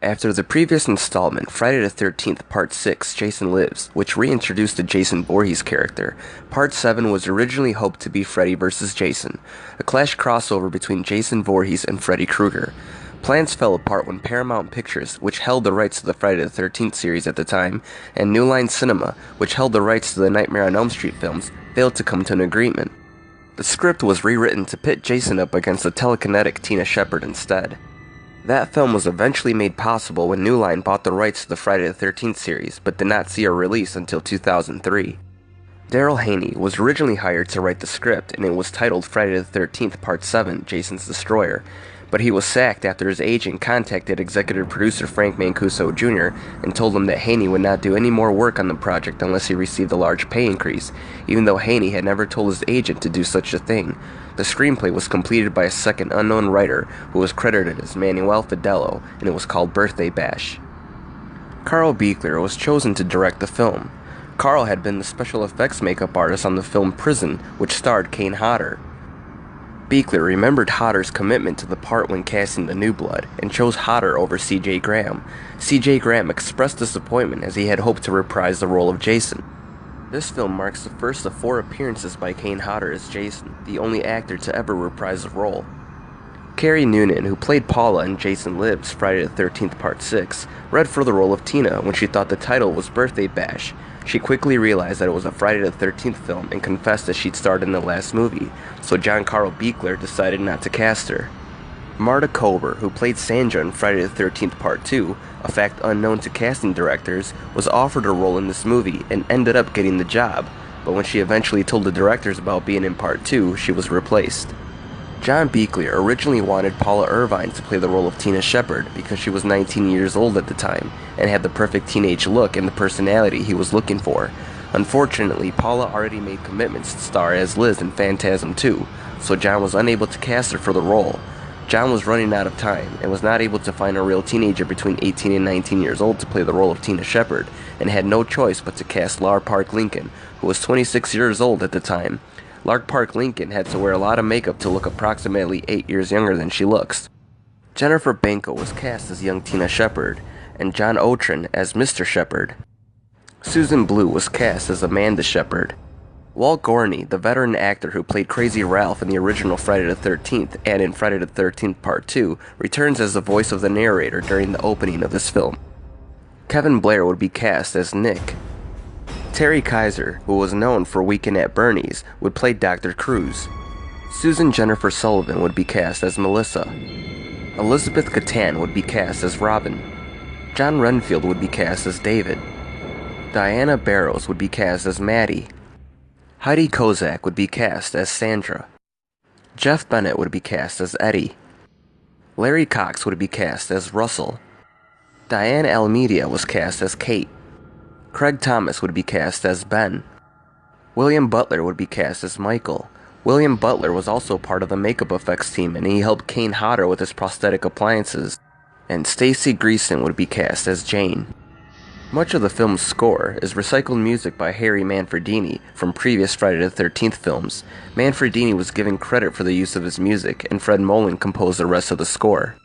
After the previous installment, Friday the 13th Part 6, Jason Lives, which reintroduced the Jason Voorhees character, Part 7 was originally hoped to be Freddy vs. Jason, a Clash crossover between Jason Voorhees and Freddy Krueger. Plans fell apart when Paramount Pictures, which held the rights to the Friday the 13th series at the time, and New Line Cinema, which held the rights to the Nightmare on Elm Street films, failed to come to an agreement. The script was rewritten to pit Jason up against the telekinetic Tina Shepard instead. That film was eventually made possible when New Line bought the rights to the Friday the 13th series, but did not see a release until 2003. Daryl Haney was originally hired to write the script, and it was titled Friday the 13th Part 7, Jason's Destroyer, but he was sacked after his agent contacted executive producer Frank Mancuso Jr. and told him that Haney would not do any more work on the project unless he received a large pay increase, even though Haney had never told his agent to do such a thing. The screenplay was completed by a second unknown writer who was credited as Manuel Fidello, and it was called Birthday Bash. Carl Buechler was chosen to direct the film. Carl had been the special effects makeup artist on the film Prison, which starred Kane Hodder. Buechler remembered Hodder's commitment to the part when casting the New Blood, and chose Hodder over C.J. Graham. C.J. Graham expressed disappointment as he had hoped to reprise the role of Jason. This film marks the first of 4 appearances by Kane Hodder as Jason, the only actor to ever reprise the role. Carrie Noonan, who played Paula in Jason Lives, Friday the 13th Part 6, read for the role of Tina when she thought the title was Birthday Bash. She quickly realized that it was a Friday the 13th film and confessed that she'd starred in the last movie, so John Carl Buechler decided not to cast her. Marta Kober, who played Sandra in Friday the 13th Part 2, a fact unknown to casting directors, was offered a role in this movie and ended up getting the job, but when she eventually told the directors about being in Part 2, she was replaced. John Buechler originally wanted Paula Irvine to play the role of Tina Shepard because she was 19 years old at the time and had the perfect teenage look and the personality he was looking for. Unfortunately, Paula already made commitments to star as Liz in Phantasm 2, so John was unable to cast her for the role. John was running out of time and was not able to find a real teenager between 18 and 19 years old to play the role of Tina Shepard, and had no choice but to cast Lar Park Lincoln, who was 26 years old at the time. Lark Park Lincoln had to wear a lot of makeup to look approximately 8 years younger than she looks. Jennifer Banco was cast as young Tina Shepard, and John Otrin as Mr. Shepard. Susan Blue was cast as Amanda Shepard. Walt Gorney, the veteran actor who played Crazy Ralph in the original Friday the 13th and in Friday the 13th Part 2, returns as the voice of the narrator during the opening of this film. Kevin Blair would be cast as Nick. Terry Kaiser, who was known for Weekend at Bernie's, would play Dr. Cruz. Susan Jennifer Sullivan would be cast as Melissa. Elizabeth Catan would be cast as Robin. John Renfield would be cast as David. Diana Barrows would be cast as Maddie. Heidi Kozak would be cast as Sandra. Jeff Bennett would be cast as Eddie. Larry Cox would be cast as Russell. Diane Almeida was cast as Kate. Craig Thomas would be cast as Ben. William Butler would be cast as Michael. William Butler was also part of the makeup effects team, and he helped Kane Hodder with his prosthetic appliances. And Stacy Greason would be cast as Jane. Much of the film's score is recycled music by Harry Manfredini from previous Friday the 13th films. Manfredini was given credit for the use of his music, and Fred Molan composed the rest of the score.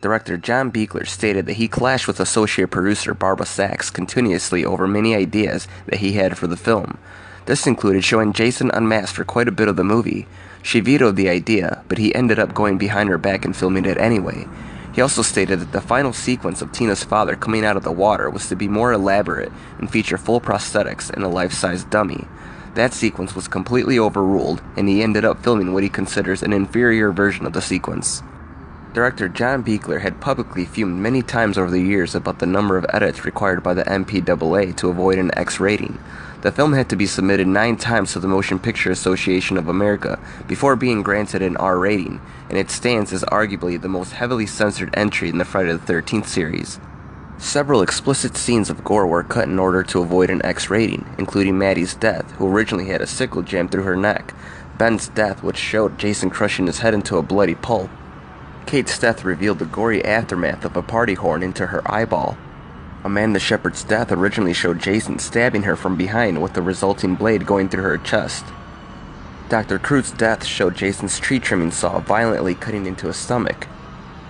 Director John Buechler stated that he clashed with associate producer Barbara Sachs continuously over many ideas that he had for the film. This included showing Jason unmasked for quite a bit of the movie. She vetoed the idea, but he ended up going behind her back and filming it anyway. He also stated that the final sequence of Tina's father coming out of the water was to be more elaborate and feature full prosthetics and a life-size dummy. That sequence was completely overruled, and he ended up filming what he considers an inferior version of the sequence. Director John Buechler had publicly fumed many times over the years about the number of edits required by the MPAA to avoid an X rating. The film had to be submitted 9 times to the Motion Picture Association of America before being granted an R rating, and it stands as arguably the most heavily censored entry in the Friday the 13th series. Several explicit scenes of gore were cut in order to avoid an X rating, including Maddie's death, who originally had a sickle jammed through her neck, Ben's death, which showed Jason crushing his head into a bloody pulp. Kate's death revealed the gory aftermath of a party horn into her eyeball. Amanda Shepard's death originally showed Jason stabbing her from behind with the resulting blade going through her chest. Dr. Cruz's death showed Jason's tree trimming saw violently cutting into his stomach.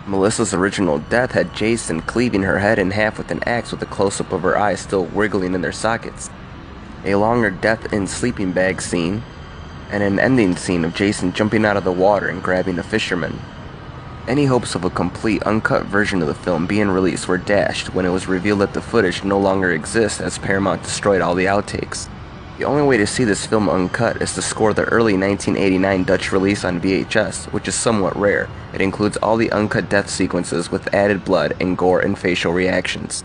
Melissa's original death had Jason cleaving her head in half with an axe with a close-up of her eyes still wiggling in their sockets, a longer death in sleeping bag scene, and an ending scene of Jason jumping out of the water and grabbing a fisherman. Any hopes of a complete, uncut version of the film being released were dashed when it was revealed that the footage no longer exists as Paramount destroyed all the outtakes. The only way to see this film uncut is to score the early 1989 Dutch release on VHS, which is somewhat rare. It includes all the uncut death sequences with added blood and gore and facial reactions.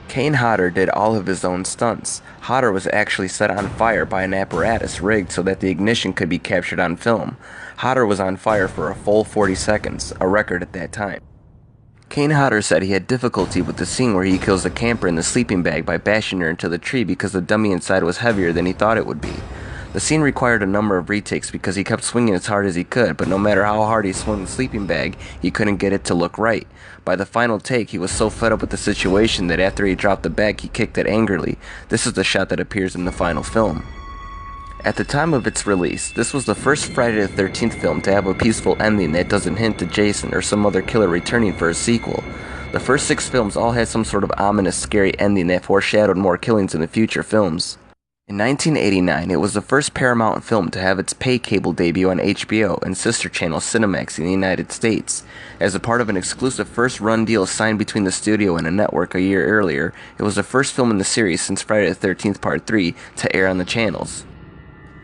Kane Hodder did all of his own stunts. Hodder was actually set on fire by an apparatus rigged so that the ignition could be captured on film. Hodder was on fire for a full 40 seconds, a record at that time. Kane Hodder said he had difficulty with the scene where he kills the camper in the sleeping bag by bashing her into the tree because the dummy inside was heavier than he thought it would be. The scene required a number of retakes because he kept swinging as hard as he could, but no matter how hard he swung the sleeping bag, he couldn't get it to look right. By the final take, he was so fed up with the situation that after he dropped the bag, he kicked it angrily. This is the shot that appears in the final film. At the time of its release, this was the first Friday the 13th film to have a peaceful ending that doesn't hint to Jason or some other killer returning for a sequel. The first 6 films all had some sort of ominous, scary ending that foreshadowed more killings in the future films. In 1989, it was the first Paramount film to have its pay cable debut on HBO and sister channel Cinemax in the United States. As a part of an exclusive first-run deal signed between the studio and a network a year earlier, it was the first film in the series since Friday the 13th Part 3 to air on the channels.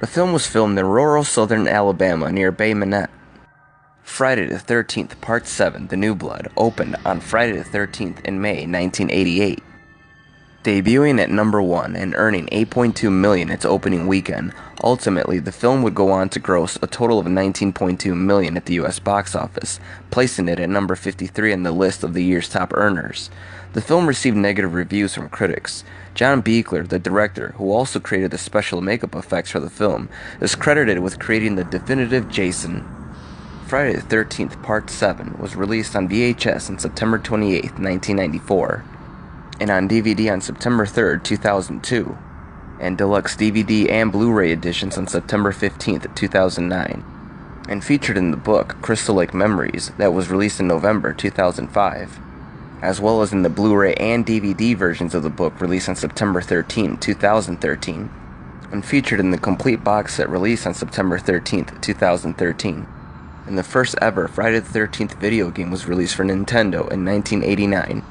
The film was filmed in rural southern Alabama near Bay Minette. Friday the 13th Part 7, The New Blood, opened on Friday the 13th in May 1988. Debuting at number 1 and earning $8.2 million its opening weekend, ultimately the film would go on to gross a total of $19.2 million at the US box office, placing it at number 53 on the list of the year's top earners. The film received negative reviews from critics. John Buechler, the director, who also created the special makeup effects for the film, is credited with creating the definitive Jason. Friday the 13th Part 7 was released on VHS on September 28, 1994. And on DVD on September 3rd, 2002, and deluxe DVD and Blu-ray editions on September 15th, 2009, and featured in the book Crystal Lake Memories that was released in November 2005, as well as in the Blu-ray and DVD versions of the book released on September 13, 2013, and featured in the complete box set released on September 13th, 2013. And the first ever Friday the 13th video game was released for Nintendo in 1989.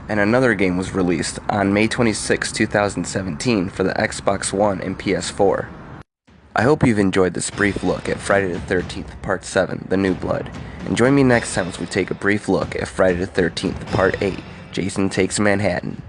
And another game was released on May 26, 2017 for the Xbox One and PS4. I hope you've enjoyed this brief look at Friday the 13th Part 7, The New Blood, and join me next time as we take a brief look at Friday the 13th Part 8, Jason Takes Manhattan.